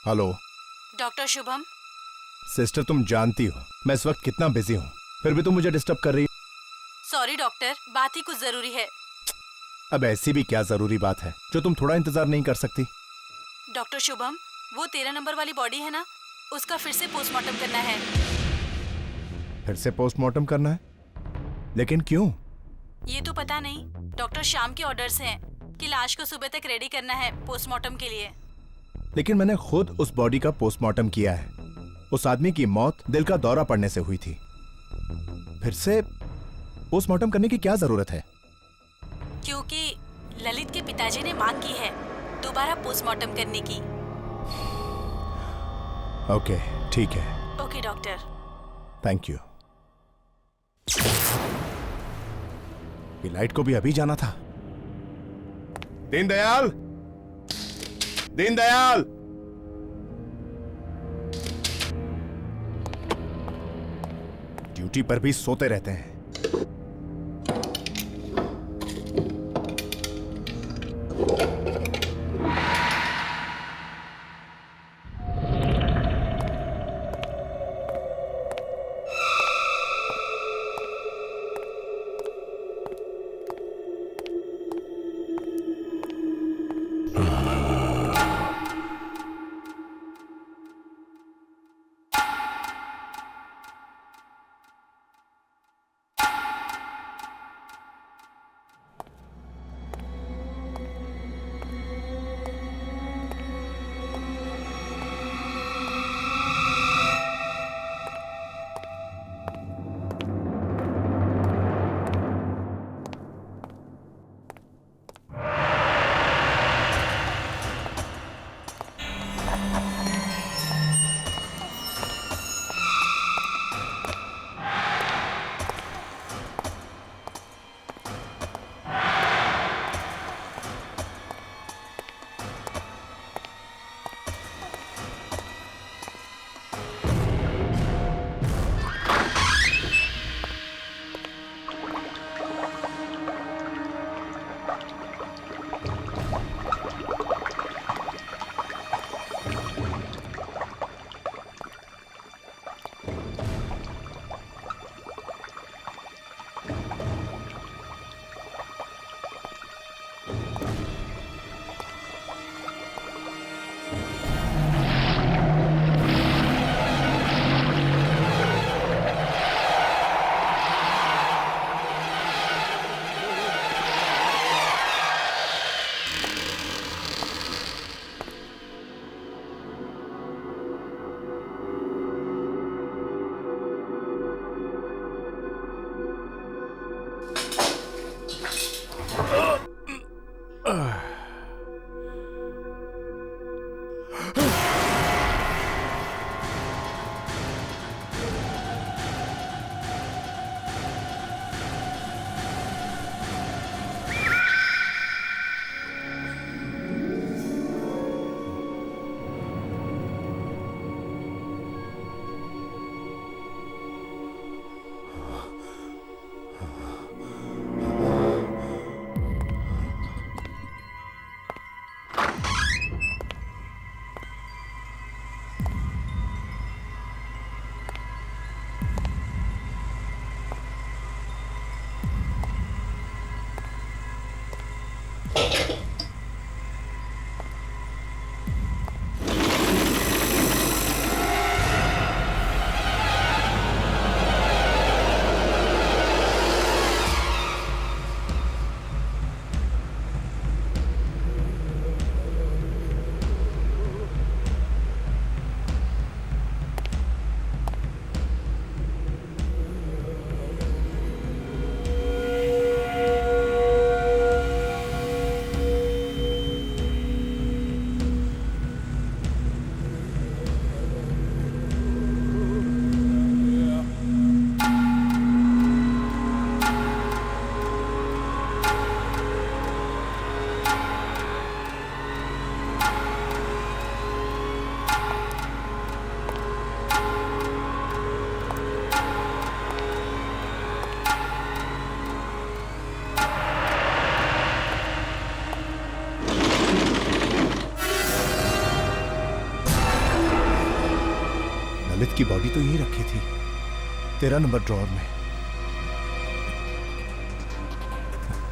Hello doctor Shubham. Sister, तुम जानती हो मैं इस वक्त कितना बिजी हूँ, फिर भी तुम मुझे डिस्टर्ब कर रही हो। सॉरी डॉक्टर, बात ही कुछ जरूरी है। अब ऐसी भी क्या जरूरी बात है जो तुम थोड़ा इंतजार नहीं कर सकती? डॉक्टर शुभम, वो 13 नंबर वाली बॉडी है ना, उसका फिर से पोस्टमार्टम करना है। फिर से पोस्टमार्टम करना है? लेकिन क्यों? ये तो पता नहीं, डॉक्टर शाम के ऑर्डर्स हैं कि लाश को सुबह तक रेडी करना है पोस्टमार्टम के लिए। लेकिन मैंने खुद उस बॉडी का पोस्टमार्टम किया है। उस आदमी की मौत दिल का दौरा पड़ने से हुई थी। फिर से पोस्टमार्टम करने की क्या जरूरत है? क्योंकि ललित के पिताजी ने मांग की है दोबारा पोस्टमार्टम करने की। ओके, ठीक है। Okay doctor. Thank you. ये लाइट को भी अभी जाना था। दीनदयाल, दीनदयाल! ड्यूटी पर भी सोते रहते हैं। ललित की बॉडी तो यहीं रखी थी, 13 नंबर ड्रॉअर में।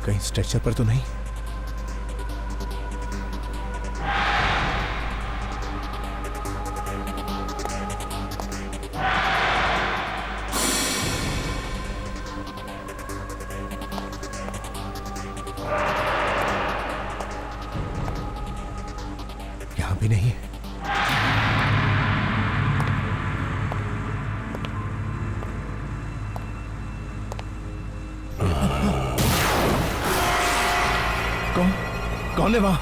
कहीं स्ट्रेचर पर तो नहीं? यहां भी नहीं है। कौन है वहां?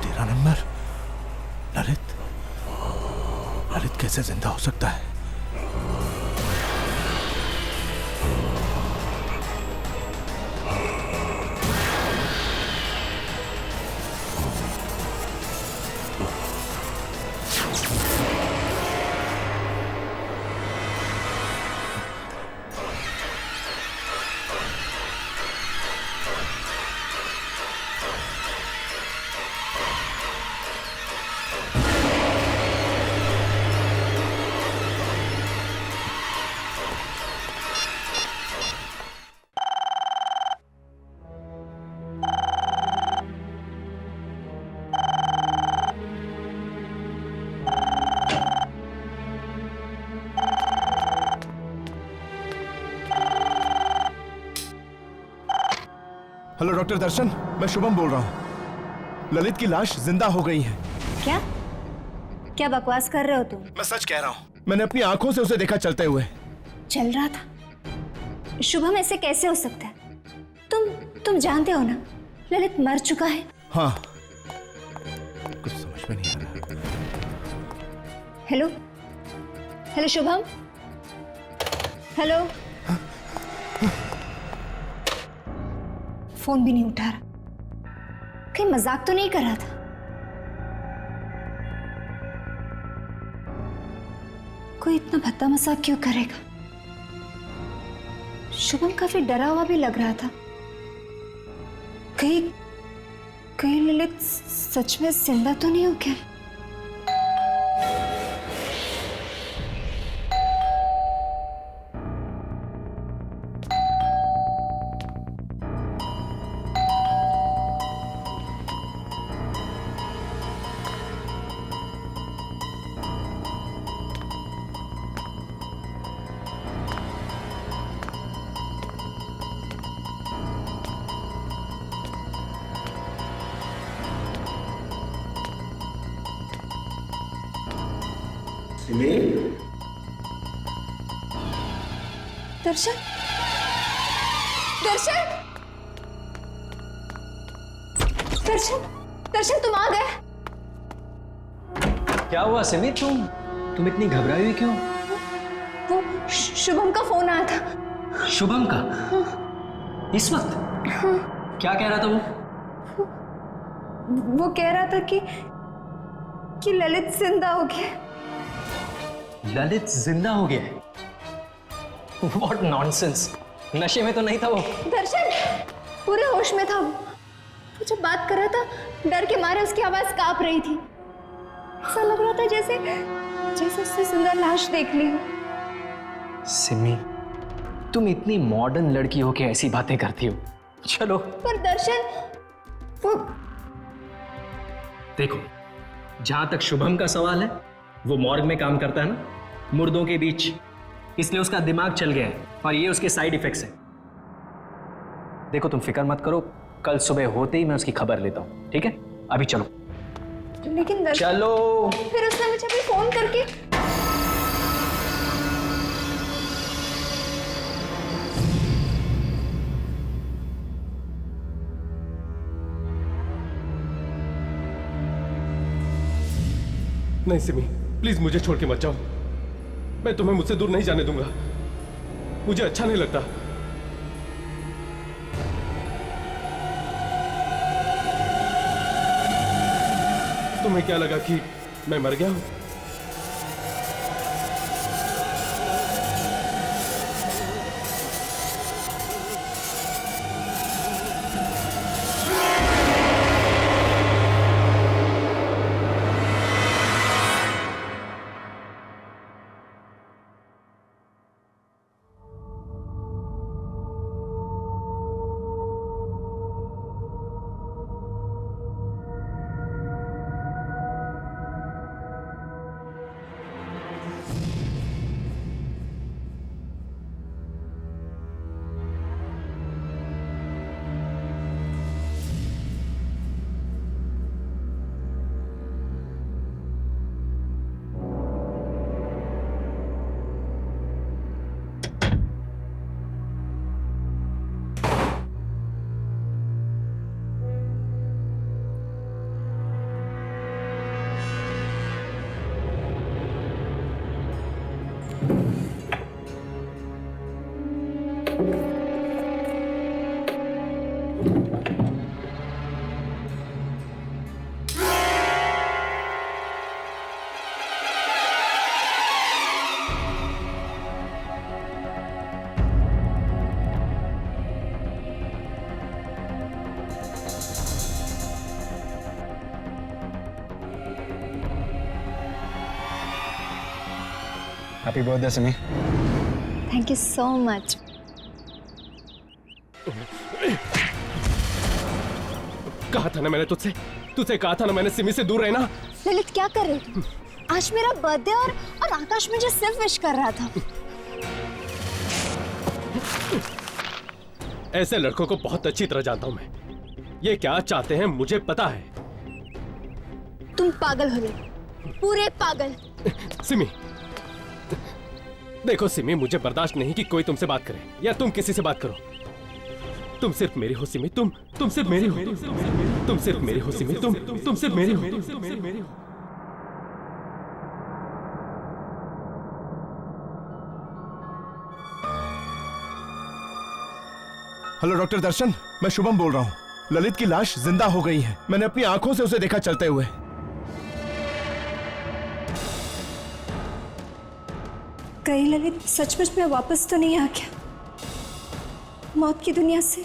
तेरा नंबर। ललित, ललित कैसे जिंदा हो सकता है? हेलो डॉक्टर दर्शन, मैं शुभम बोल रहा हूँ। ललित की लाश जिंदा हो गई है। क्या क्या बकवास कर रहे हो तुम? मैं सच कह रहा हूँ, मैंने अपनी आंखों से उसे देखा चलते हुए। चल रहा था? शुभम, ऐसे कैसे हो सकता है? तुम जानते हो ना, ललित मर चुका है। हाँ, कुछ समझ में नहीं आ रहा। Hello hello Shubham, hello. Phone भी नहीं उठा रहा। कहीं मजाक तो नहीं कर रहा था? कोई इतना भद्दा मजाक क्यों करेगा? शुभम काफी डरा हुआ भी लग रहा था। कहीं ललित सच में जिंदा तो नहीं हो क्या? दर्शन, दर्शन, दर्शन, दर्शन, तुम आ गए। क्या हुआ सिमी? तुम इतनी घबराई हुई क्यों? वो शुभम का फोन आया था। शुभम का? इस वक्त? क्या कह रहा था वो कह रहा था कि ललित जिंदा हो गया। ललित जिंदा हो गया है? What nonsense! नशे में तो नहीं था वो? दर्शन पूरे होश में था वो। जब बात कर रहा था, डर के मारे उसकी आवाज कांप रही थी। ऐसा लग रहा था जैसे उसने सुंदर लाश देख ली हो। सिमी, तुम इतनी मॉडर्न लड़की हो के ऐसी बातें करती हो। चलो। पर दर्शन, वो देखो, जहां तक शुभम का सवाल है, वो मॉर्ग में काम करता है ना, मुर्दों के बीच, इसलिए उसका दिमाग चल गया है और ये उसके साइड इफेक्ट्स हैं। देखो, तुम फिक्र मत करो, कल सुबह होते ही मैं उसकी खबर लेता हूं, ठीक है? अभी चलो। लेकिन दर्शन, चलो। फिर उसने मुझे भी फोन करके नहीं सिमी, प्लीज मुझे छोड़ के मत जाओ। मैं तुम्हें मुझसे दूर नहीं जाने दूंगा। मुझे अच्छा नहीं लगता। तुम्हें क्या लगा कि मैं मर गया हूं? Happy birthday Simi. Thank you so much. कहा था ना मैंने तुझसे कहा था ना मैंने सिमी से दूर रहना। ललित क्या कर रहे थे? आज मेरा बर्थडे और आकाश मुझे सिर्फ विश कर रहा था। ऐसे लड़कों को बहुत अच्छी तरह जानता हूं मैं। ये क्या चाहते हैं मुझे पता है। तुम पागल हो गए, पूरे पागल। सिमी देखो सिमी, मुझे बर्दाश्त नहीं कि कोई तुमसे बात करे या तुम किसी से बात करो। तुम सिर्फ मेरी हो सिमी, तुम सिर्फ मेरी हो, तुम सिर्फ मेरी हो सिमी, तुम सिर्फ मेरी हो। हेलो डॉक्टर दर्शन, मैं शुभम बोल रहा हूँ। ललित की लाश जिंदा हो गई है। मैंने अपनी आंखों से उसे देखा चलते हुए। कहीं ललित सचमुच में वापस तो नहीं आ गया मौत की दुनिया से?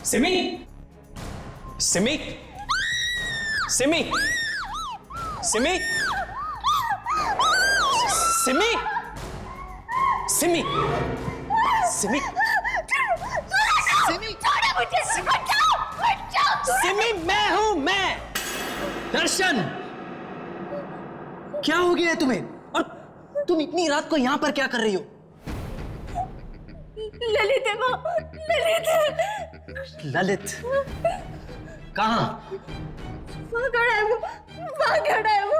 सिमी, सिमी, सिमी, सिमी, सिमी, सिमी, सिमी, सिमी, सिमी, मैं हूं मैं। दर्शन, क्या हो गया है तुम्हें? और तुम इतनी रात को यहाँ पर क्या कर रही हो? ललित है वो, ललित है। ललित कहाँ? वहाँ खड़ा है वो, वहाँ खड़ा है वो।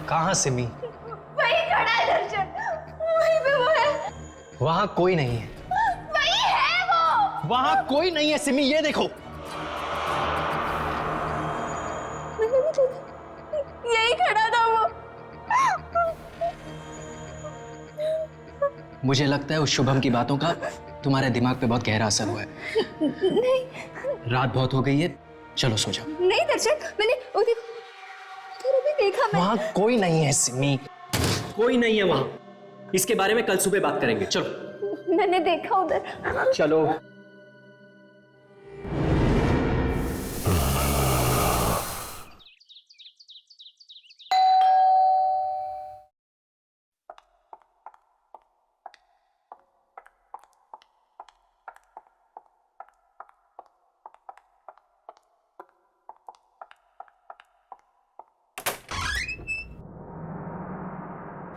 कहाँ सिमी? वही खड़ा है दर्शन, वहीं पे वो है। वहां कोई नहीं है। वही है वो। वहां कोई नहीं है सिमी, ये देखो। मैंने भी देखा, यही खड़ा था वो। मुझे लगता है उस शुभम की बातों का तुम्हारे दिमाग पे बहुत गहरा असर हुआ है। नहीं रात बहुत हो गई है, चलो सो जाओ। नहीं दर्शन, मैंने उधर भी देखा। मैं वहां कोई नहीं है सिमी, कोई नहीं है वहां। इसके बारे में कल सुबह बात करेंगे, चलो। मैंने देखा उधर। चलो।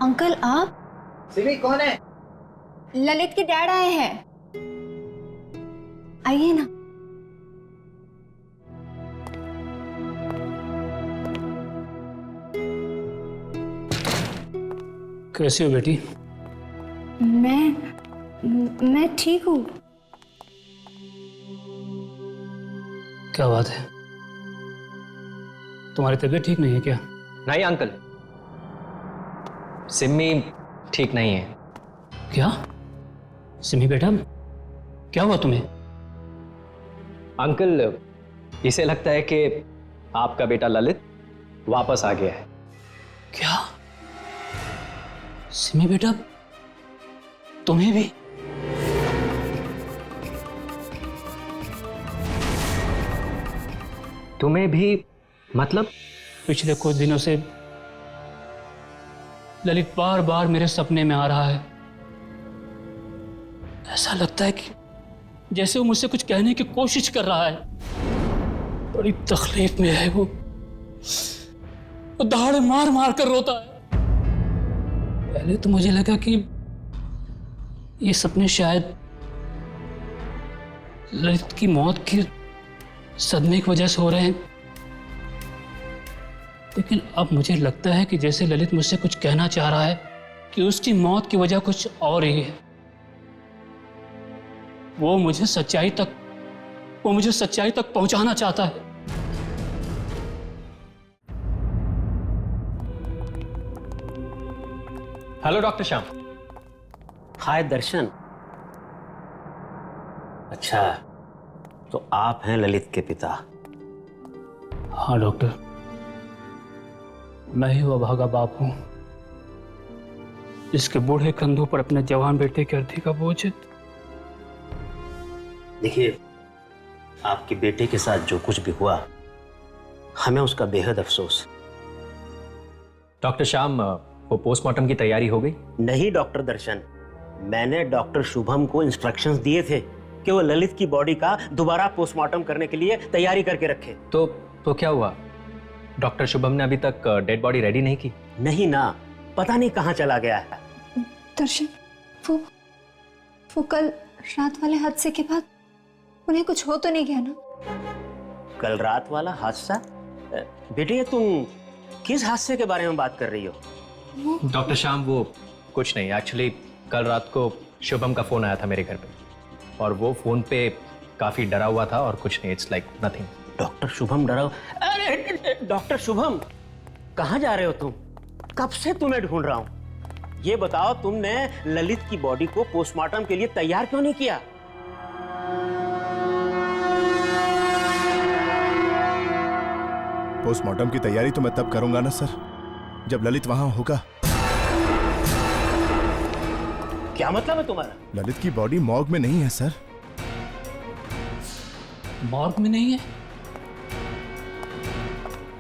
अंकल आप? सिमी कौन है? ललित के डैड आए हैं, आइए ना। कैसी हो बेटी? मैं ठीक हूँ। क्या बात है, तुम्हारी तबीयत ठीक नहीं है क्या? नहीं अंकल, सिमी ठीक नहीं है। क्या सिमी बेटा, क्या हुआ तुम्हें? अंकल, इसे लगता है कि आपका बेटा ललित वापस आ गया है। क्या सिमी बेटा, तुम्हें भी? तुम्हें भी मतलब? पिछले कुछ दिनों से ललित बार बार मेरे सपने में आ रहा है। ऐसा लगता है कि जैसे वो मुझसे कुछ कहने की कोशिश कर रहा है। बड़ी तकलीफ में है वो दहाड़े मार मार कर रोता है। पहले तो मुझे लगा कि ये सपने शायद ललित की मौत के सदमे की वजह से हो रहे हैं, लेकिन अब मुझे लगता है कि जैसे ललित मुझसे कुछ कहना चाह रहा है कि उसकी मौत की वजह कुछ और ही है। वो मुझे सच्चाई तक पहुंचाना चाहता है। Hello doctor Shyam. Hi Darshan. अच्छा, तो आप हैं ललित के पिता? हाँ डॉक्टर, मैं ही वो भागा बाप हूं जिसके बूढ़े कंधों पर अपने जवान बेटे की अर्थी का बोझ है। देखिए, आपके बेटे के साथ जो कुछ भी हुआ, हमें उसका बेहद अफसोस। डॉक्टर श्याम, वो पोस्टमार्टम की तैयारी हो गई? नहीं डॉक्टर दर्शन, मैंने डॉक्टर शुभम को इंस्ट्रक्शंस दिए थे कि वो ललित की बॉडी का दोबारा पोस्टमार्टम करने के लिए तैयारी करके रखे। तो क्या हुआ? डॉक्टर शुभम ने अभी तक डेड बॉडी रेडी नहीं की? नहीं ना, पता नहीं कहाँ चला गया है। दर्शन, वो कल रात वाले हादसे के बाद उन्हें कुछ हो तो नहीं गया ना? कल रात वाला हादसा? बेटे, तुम किस हादसे के बारे में बात कर रही हो? डॉक्टर श्याम, वो कुछ नहीं। एक्चुअली कल रात को शुभम का फोन आया था मेरे घर पे, और वो फोन पे काफी डरा हुआ था और कुछ नहीं। It's like nothing. Doctor Shubham डरा? अरे डॉक्टर शुभम, कहाँ जा रहे हो तुम? कब से तुम्हें ढूंढ रहा हूं। ये बताओ, तुमने ललित की बॉडी को पोस्टमार्टम के लिए तैयार क्यों नहीं किया? पोस्टमार्टम की तैयारी तो मैं तब करूंगा ना सर, जब ललित वहां होगा। क्या मतलब है तुम्हारा? ललित की बॉडी मॉर्ग में नहीं है सर। मॉर्ग में नहीं है?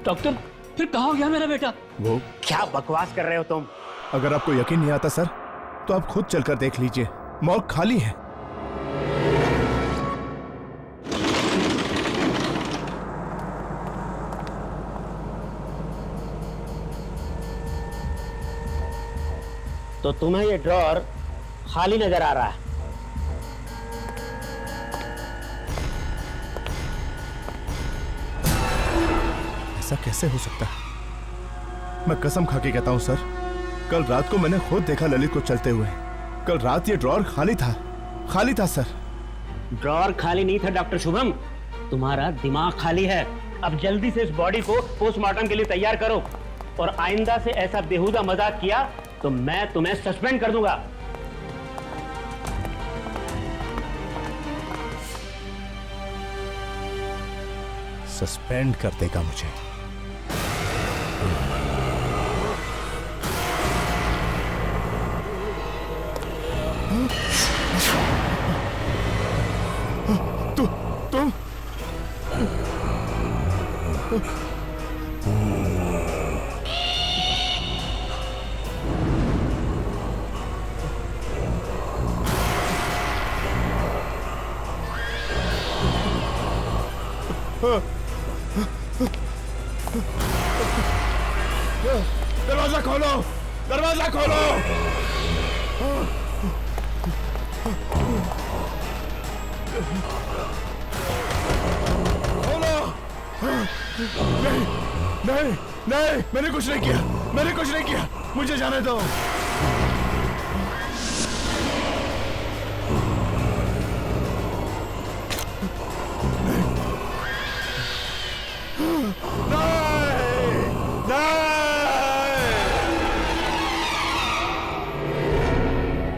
डॉक्टर, फिर कहाँ हो गया मेरा बेटा? वो क्या बकवास कर रहे हो तुम? अगर आपको यकीन नहीं आता सर, तो आप खुद चलकर देख लीजिए, मॉर्ग खाली है। तो तुम्हें ये ड्रॉर खाली नजर आ रहा है। ऐसा कैसे हो सकता है? मैं कसम खा के कहता हूं सर, कल रात को मैंने खुद देखा ललित को चलते हुए। कल रात ये ड्रॉर खाली था सर। ड्रॉर खाली नहीं था डॉक्टर शुभम, तुम्हारा दिमाग खाली है। अब जल्दी से इस बॉडी को पोस्टमार्टम के लिए तैयार करो, और आइंदा से ऐसा बेहुदा मजाक किया तो मैं तुम्हें सस्पेंड कर दूंगा। सस्पेंड कर देगा मुझे? तुम दरवाजा खोलो, दरवाजा खोलो। खोलो। नहीं नहीं नहीं, मैंने कुछ नहीं किया, मुझे जाने दो।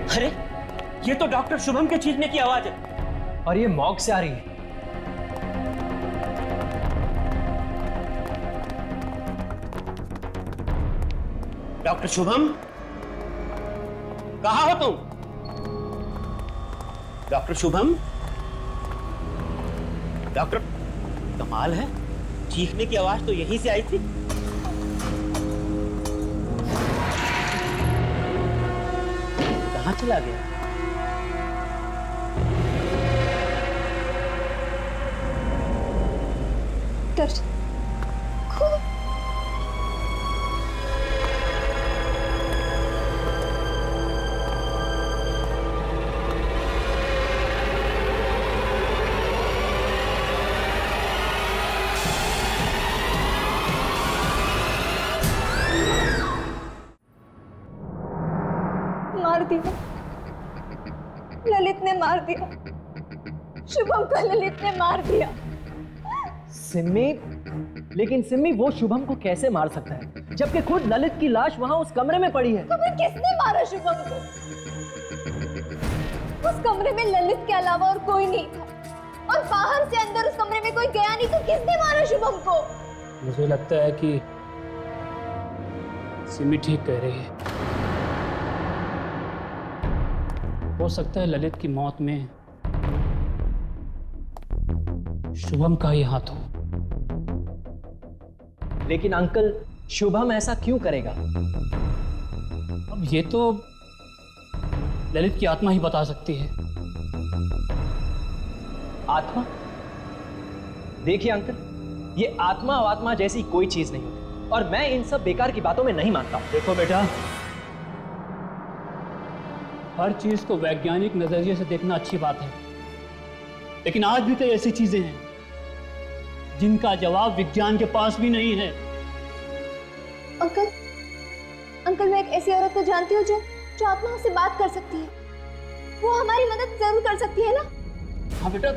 अरे ये तो डॉक्टर शुभम के चीखने की आवाज है, और ये मॉर्ग से आ रही है। डॉक्टर शुभम, कहाँ हो तुम? डॉक्टर शुभम, डॉक्टर, कमाल है, चीखने की आवाज तो यहीं से आई थी। कहाँ चला गया? दर्शन मार दिया, ललित ने मार दिया, शुभम को ललित ने मार दिया। सिम्मी, लेकिन सिम्मी वो शुभम को कैसे मार सकता है जबकि खुद ललित की लाश वहां उस कमरे में पड़ी है? तो फिर किसने मारा शुभम को? उस कमरे में ललित के अलावा और कोई नहीं था, और बाहर से अंदर उस कमरे में कोई गया नहीं, तो किसने मारा शुभम को? मुझे लगता है कि सिमी ठीक कह रही है। हो सकता है ललित की मौत में शुभम का ही हाथ हो। लेकिन अंकल, शुभम ऐसा क्यों करेगा? अब ये तो ललित की आत्मा ही बता सकती है। आत्मा? देखिए अंकल, ये आत्मा जैसी कोई चीज नहीं होती, और मैं इन सब बेकार की बातों में नहीं मानता। देखो बेटा, हर चीज को वैज्ञानिक नजरिए से देखना अच्छी बात है, लेकिन आज भी कई ऐसी चीजें हैं जिनका जवाब विज्ञान के पास भी नहीं है। अंकल मैं एक ऐसी औरत को जानती हूँ जो आत्मा से बात कर सकती है। वो हमारी मदद जरूर कर सकती है ना? हाँ बेटा,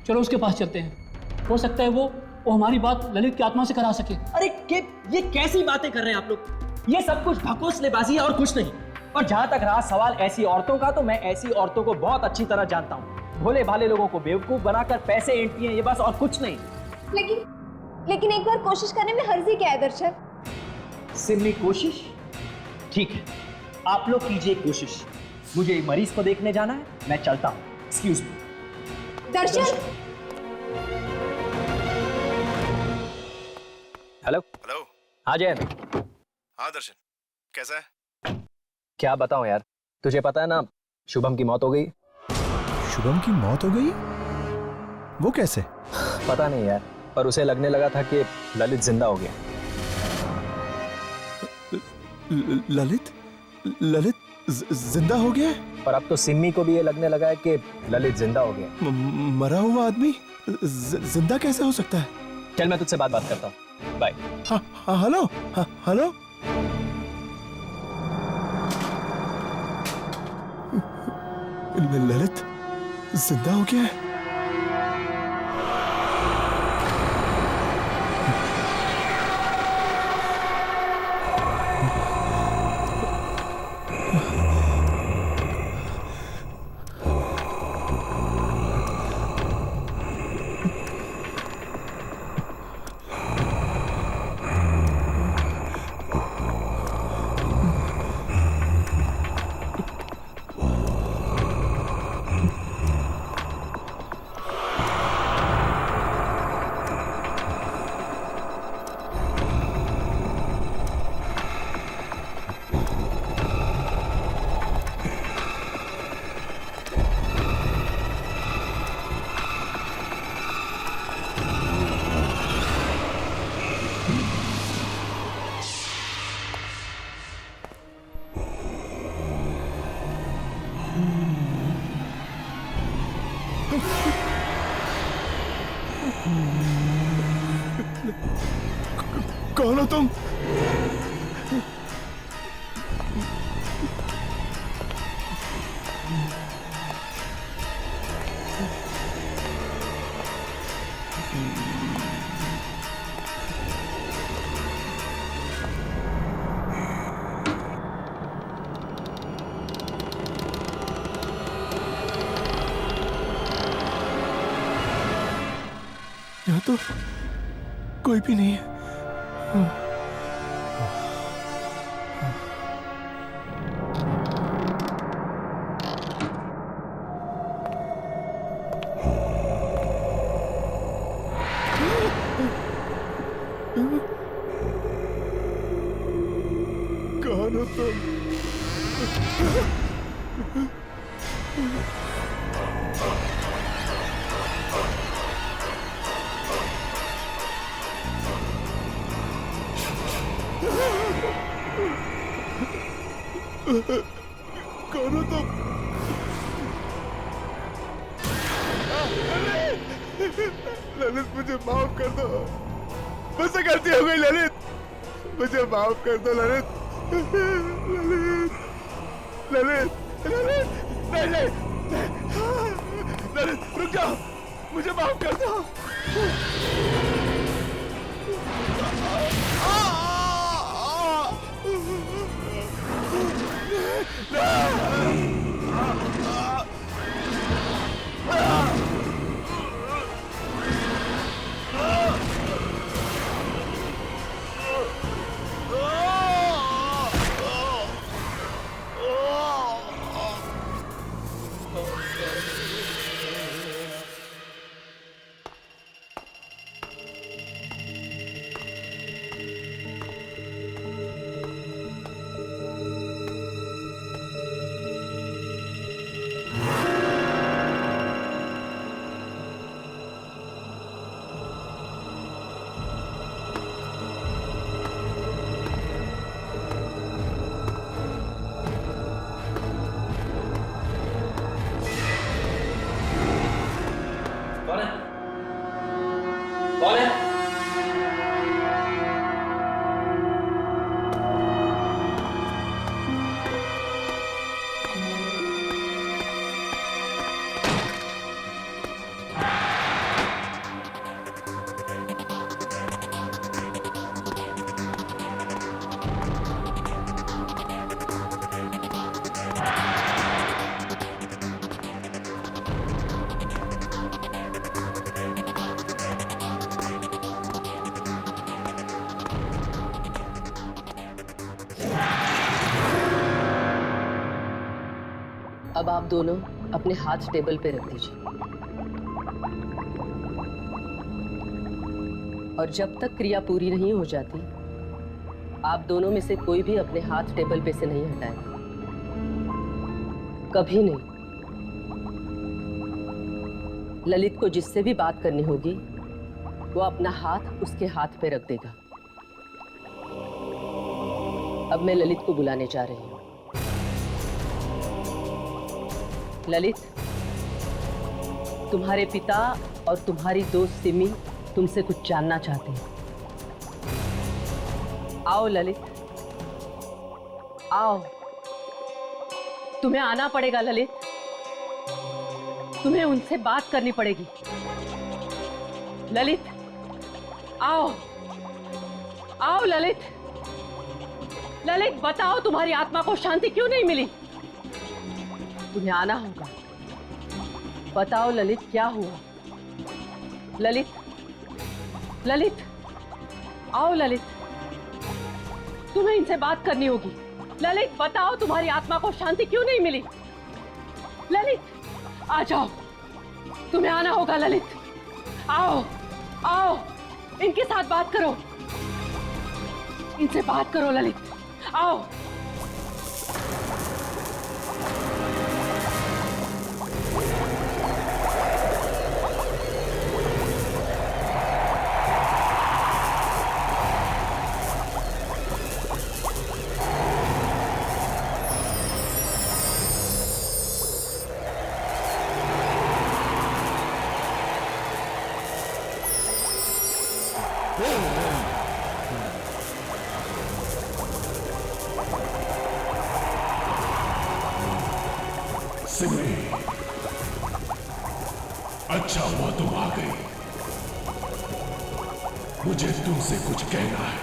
चलो उसके पास चलते हैं। हो सकता है वो हमारी बात ललित की आत्मा से करा सके। अरे ये कैसी बातें कर रहे हैं आप लोग? ये सब कुछ ढकोसलेबाजी है और कुछ नहीं। और जहां तक रहा सवाल ऐसी औरतों का, तो मैं ऐसी औरतों को बहुत अच्छी तरह जानता हूँ। भोले भाले लोगों को बेवकूफ बनाकर पैसे ऐंठती हैं, ये बस, और कुछ नहीं। लेकिन एक बार कोशिश करने में हर्जी क्या है दर्शन? सिम्मी, कोशिश ठीक है, आप लोग कीजिए कोशिश। मुझे मरीज को देखने जाना है, मैं चलता हूँ। Excuse me. दर्शन। हेलो। हाँ जयन। हाँ दर्शन, कैसा है? क्या बताऊं यार, तुझे पता है ना, शुभम की मौत हो गई। शुभम की मौत हो गई? वो कैसे? पता नहीं यार, पर उसे लगने लगा था कि ललित जिंदा हो गया। ललित? ललित जिंदा हो गया है? और अब तो सिम्मी को भी ये लगने लगा है कि ललित जिंदा हो गया। मरा हुआ आदमी जिंदा कैसे हो सकता है? चल मैं तुझसे बात करता हूँ, बाय। Hello, hello. ललित जिंदा हो गया है? कौन हो तुम? यहाँ तो कोई भी नहीं है। कौन हो तुम? कौन हो तुम? ललित मुझे माफ कर दो, मुझसे गलती हो गई ललित, मुझे माफ कर दो ललित। ललित ललित ललित नहीं नहीं ललित रुक जाओ, मुझे माफ कर दो। कौन है? अब आप दोनों अपने हाथ टेबल पे रख दीजिए और जब तक क्रिया पूरी नहीं हो जाती आप दोनों में से कोई भी अपने हाथ टेबल पे से नहीं हटाएगा, कभी नहीं। ललित को जिससे भी बात करनी होगी वो अपना हाथ उसके हाथ पे रख देगा। अब मैं ललित को बुलाने जा रही हूँ। ललित, तुम्हारे पिता और तुम्हारी दोस्त सिमी तुमसे कुछ जानना चाहते हैं। आओ ललित, आओ। तुम्हें आना पड़ेगा ललित, तुम्हें उनसे बात करनी पड़ेगी। ललित, आओ, आओ ललित। ललित, बताओ तुम्हारी आत्मा को शांति क्यों नहीं मिली? तुम्हें आना होगा। बताओ ललित, क्या हुआ? ललित, ललित, आओ ललित, तुम्हें इनसे बात करनी होगी। ललित, बताओ तुम्हारी आत्मा को शांति क्यों नहीं मिली? ललित, आ जाओ, तुम्हें आना होगा। ललित, आओ, आओ, इनके साथ बात करो, इनसे बात करो। ललित, आओ। सिमी, अच्छा हुआ तुम आ गई। मुझे तुमसे कुछ कहना है।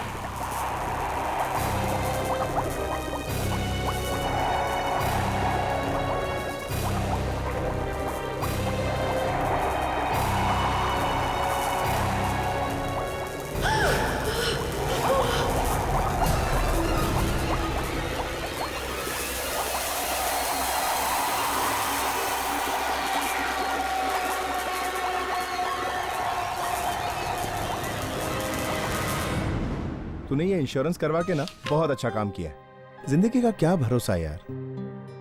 तूने ये इंश्योरेंस करवा के ना बहुत अच्छा काम किया है। जिंदगी का क्या भरोसा यार,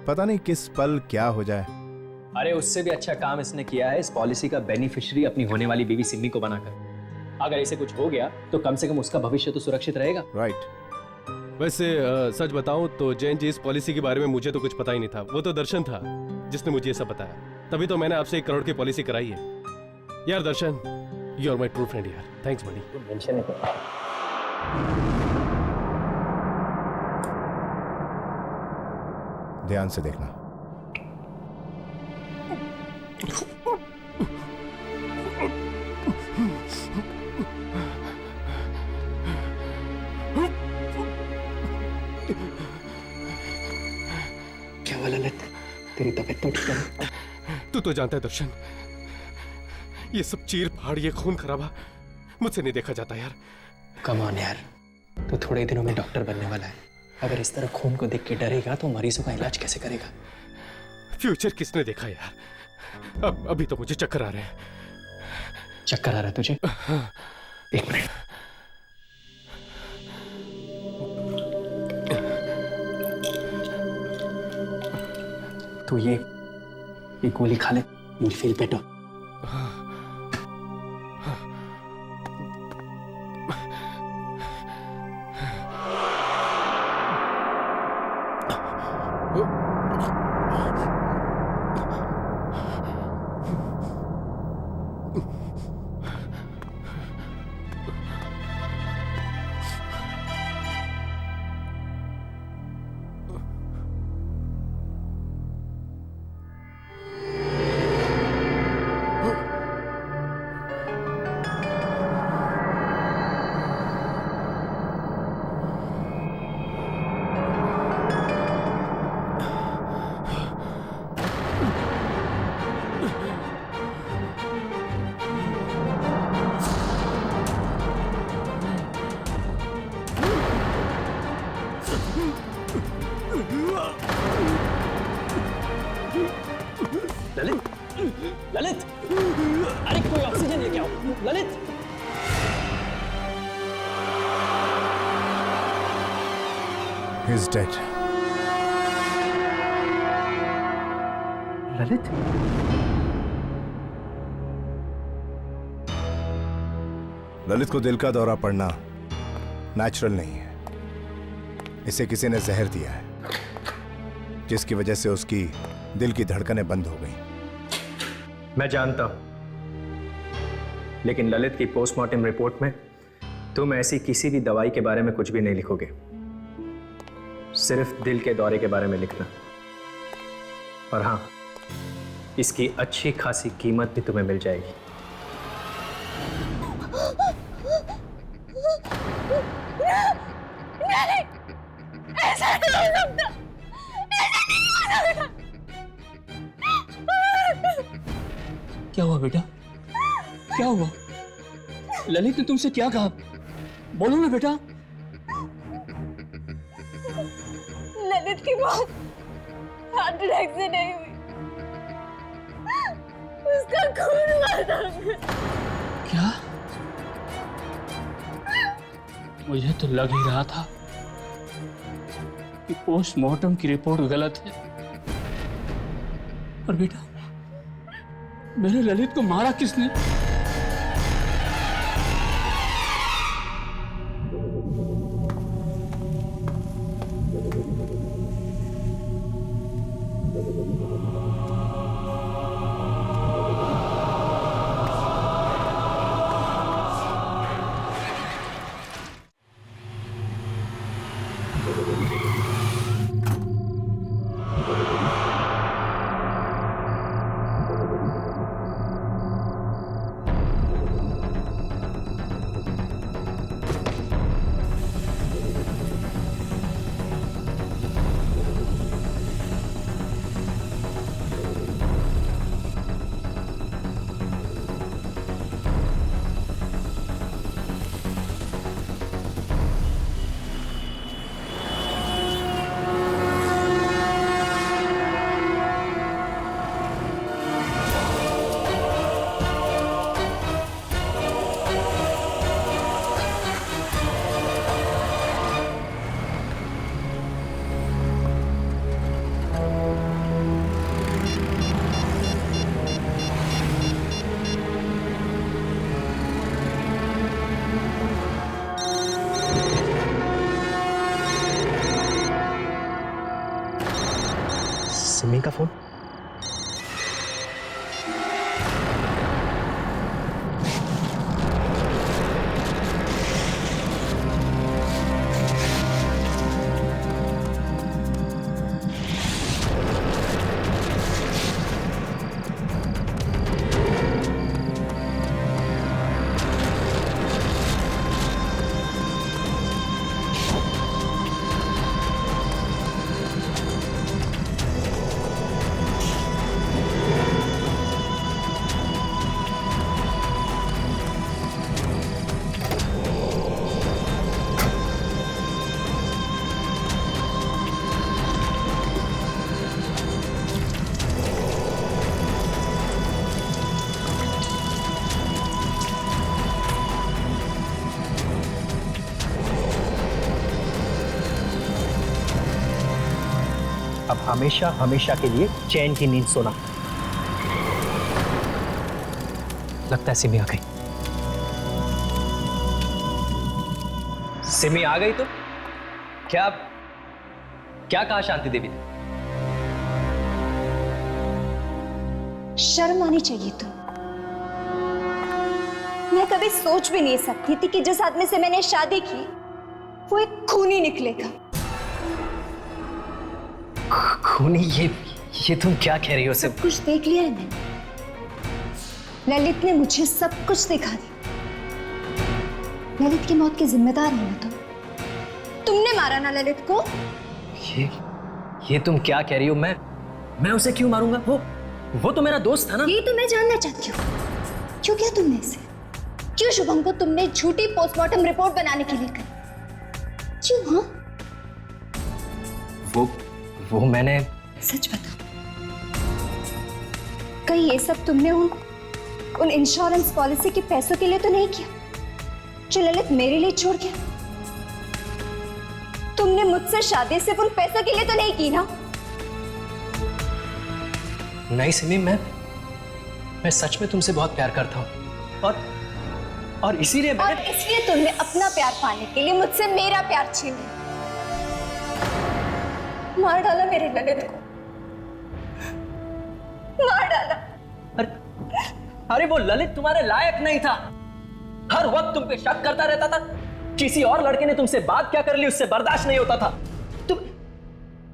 पता नहीं किस पल क्या हो जाए। अरे उससे भी अच्छा काम इसने किया है, इस पॉलिसी का बेनिफिशियरी अपनी होने वाली बीवी सिमी को बनाकर। अगर इसे कुछ हो गया तो कम से कम उसका भविष्य तो सुरक्षित रहेगा। राइट। वैसे सच बताऊं तो जैन जी, इस पॉलिसी के बारे में मुझे तो कुछ पता ही नहीं था। वो तो दर्शन था जिसने मुझे ये सब बताया, तभी तो मैंने आपसे 1 करोड़ की पॉलिसी कराई है। यार Darshan, you are my true friend यार, थैंक्स बड़ी। ध्यान से देखना। क्या हुआ ललित, तेरी तबीयत तो ठीक है? तू तो जानता है दर्शन, ये सब चीर फाड़, ये खून खराबा मुझसे नहीं देखा जाता यार। कम ऑन यार, तो थोड़े दिनों में डॉक्टर बनने वाला है। अगर इस तरह खून को देख के डरेगा तो मरीजों का इलाज कैसे करेगा? फ्यूचर किसने देखा यार? अभी तो मुझे चक्कर आ रहे हैं। चक्कर आ रहा है तुझे? 1 मिनट। तो ये गोली खा ले, you'll feel better. Lalit, Lalit, अरे कोई ऑक्सीजन लेके आओ। Lalit, He's dead. ललित, ललित को दिल का दौरा पड़ना नेचुरल नहीं है। इसे किसी ने जहर दिया है, जिसकी वजह से उसकी दिल की धड़कनें बंद हो गई। मैं जानता हूं, लेकिन ललित की पोस्टमार्टम रिपोर्ट में तुम ऐसी किसी भी दवाई के बारे में कुछ भी नहीं लिखोगे, सिर्फ दिल के दौरे के बारे में लिखना। और हाँ, इसकी अच्छी खासी कीमत भी तुम्हें मिल जाएगी। ऐसा नहीं हो सकता, ऐसा नहीं हो सकता। क्या हुआ बेटा? क्या हुआ? ललित ने तुमसे क्या कहा? बोलो ना बेटा। ललित की मौत हार्ट अटैक से नहीं हुई, उसका खून हुआ था। क्या? मुझे तो लग ही रहा था कि पोस्टमार्टम की रिपोर्ट गलत है। पर बेटा, मेरे ललित को मारा किसने? सिमी का फोन। अब हमेशा हमेशा के लिए चैन की नींद सोना। लगता है सिमी आ गई। सिमी आ गई तो क्या क्या कहा शांति देवी ने? शर्म आनी चाहिए तुम। मैं कभी सोच भी नहीं सकती थी कि जिस आदमी से मैंने शादी की वो एक खूनी निकलेगा। खूनी? ये तुम क्या कह रही हो? सब कुछ देख लिया है मैंने। ललित ने मुझे सब कुछ दिखा दिया। ललित की मौत के जिम्मेदार हो ना तुम। तुमने मारा ना ललित को। ये तुम क्या कह रही हो? मैं उसे क्यों मारूंगा? वो तो मेरा दोस्त था ना। ये तो मैं जानना चाहती हूँ, क्यों किया तुमने इसे? क्यों शुभम को तुमने झूठी पोस्टमार्टम रिपोर्ट बनाने के लिए करी? क्यों? हाँ, वो मैंने। सच बता, कहीं ये सब तुमने उन इंश्योरेंस पॉलिसी के पैसों के लिए तो नहीं किया जो ललित मेरे लिए छोड़ गया? तुमने मुझसे शादी सिर्फ उन पैसों के लिए तो नहीं की ना? नहीं सिमी, मैं सच में तुमसे बहुत प्यार करता हूं और इसीलिए तुमने अपना प्यार पाने के लिए मुझसे मेरा प्यार छीन लिया। मार डाला मेरे ललित को। अरे वो ललित तुम्हारे लायक नहीं था। हर वक्त तुम पे शक करता रहता था। किसी और लड़के ने तुमसे बात क्या कर ली उससे बर्दाश्त नहीं होता था।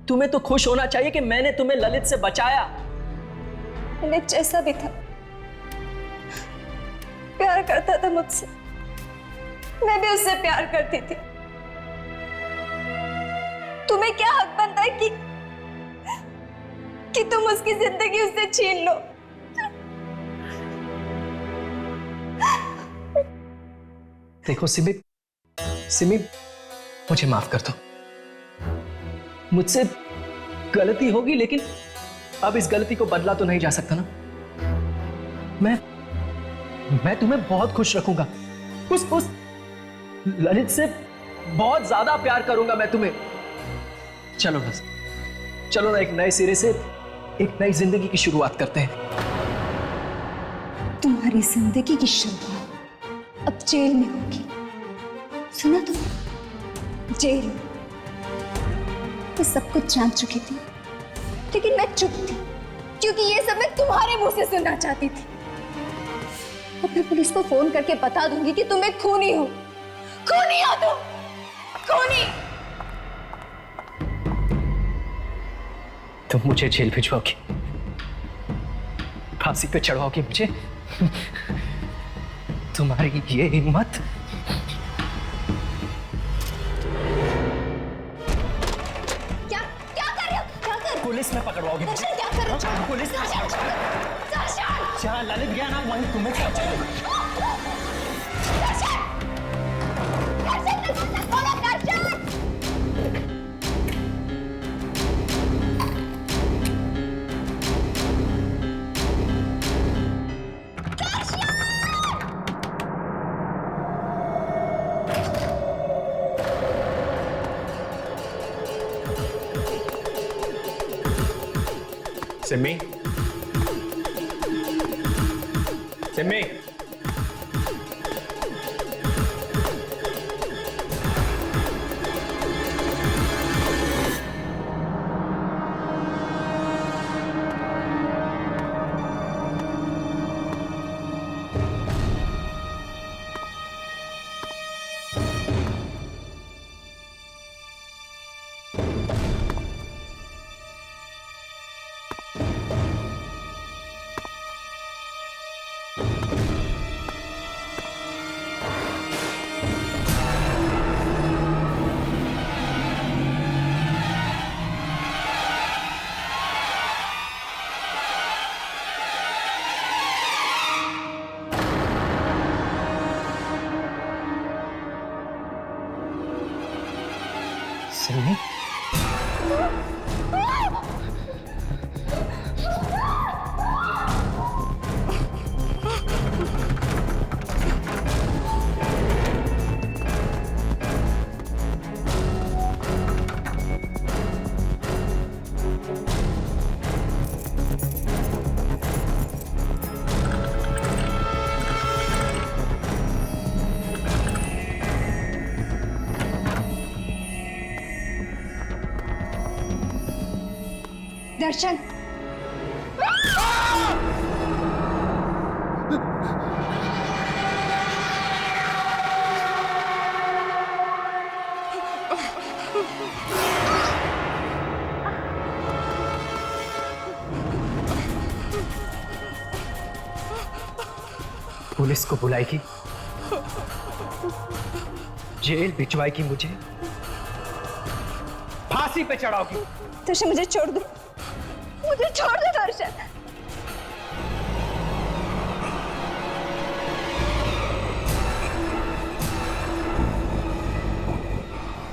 तुम्हें तो खुश होना चाहिए कि मैंने तुम्हें ललित से बचाया। ललित जैसा भी था, प्यार करता था मुझसे, मैं भी उससे प्यार करती थी। तुम्हें क्या हक बनता है कि तुम उसकी जिंदगी उससे छीन लो? देखो सिमी, मुझे माफ कर दो। मुझसे गलती होगी, लेकिन अब इस गलती को बदला तो नहीं जा सकता ना। मैं तुम्हें बहुत खुश रखूंगा। उस ललित से बहुत ज्यादा प्यार करूंगा मैं तुम्हें। चलो बस, चलो ना, एक नए सिरे से एक नई जिंदगी की शुरुआत करते हैं। तुम्हारी जिंदगी की शुरुआत अब जेल में होगी, सुना तुम? जेल। मैं सब कुछ जान चुकी थी, लेकिन मैं चुप थी क्योंकि ये सब मैं तुम्हारे मुंह से सुनना चाहती थी। अब मैं पुलिस को फोन करके बता दूंगी कि तुम एक खूनी हो। खूनी हो तुम, खूनी। तुम मुझे जेल भिजवाओगी, फांसी पे चढ़वाओगी मुझे? तुम्हारी ये हिम्मत? क्या कर रहे हो? क्या कर रहे हो? पुलिस में पकड़वाओगी मुझे? दर्शन, क्या कर रहे हो? पुलिस में दर्शन! जहाँ ललित गया ना वहीं तुम्हें क्या चाहिए? दर्शन! दर्शन! बोलो दर्शन! सिम्मी, सिम्मी, सिम्मी, दर्शन! पुलिस को बुलाएगी, जेल भिजवाएगी मुझे, फांसी पे चढ़ाओगी। दर्शन मुझे छोड़ दो, मुझे छोड़ दो दर्शन।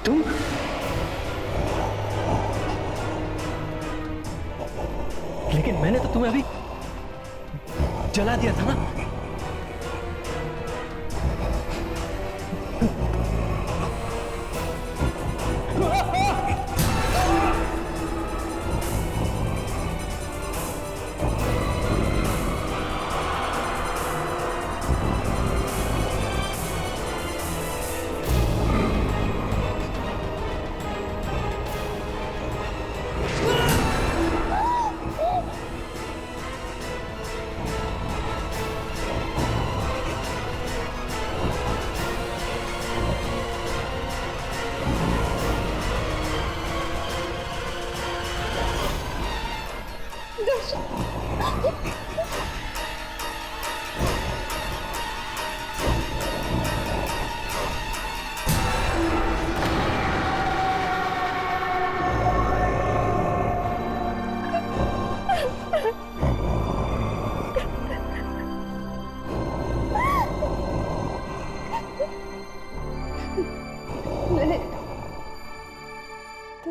तुम लेकिन मैंने तो तुम्हें अभी जला दिया था ना।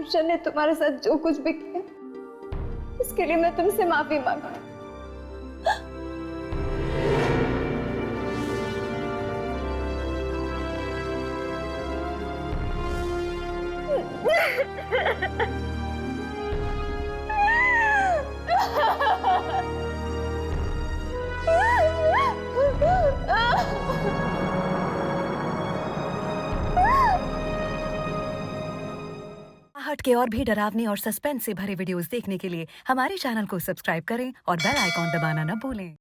रिसेप्शन ने तुम्हारे साथ जो कुछ भी किया उसके लिए मैं तुमसे माफी मांगती हूँ। हट के और भी डरावनी और सस्पेंस से भरे वीडियोस देखने के लिए हमारे चैनल को सब्सक्राइब करें और बेल आइकॉन दबाना न भूलें।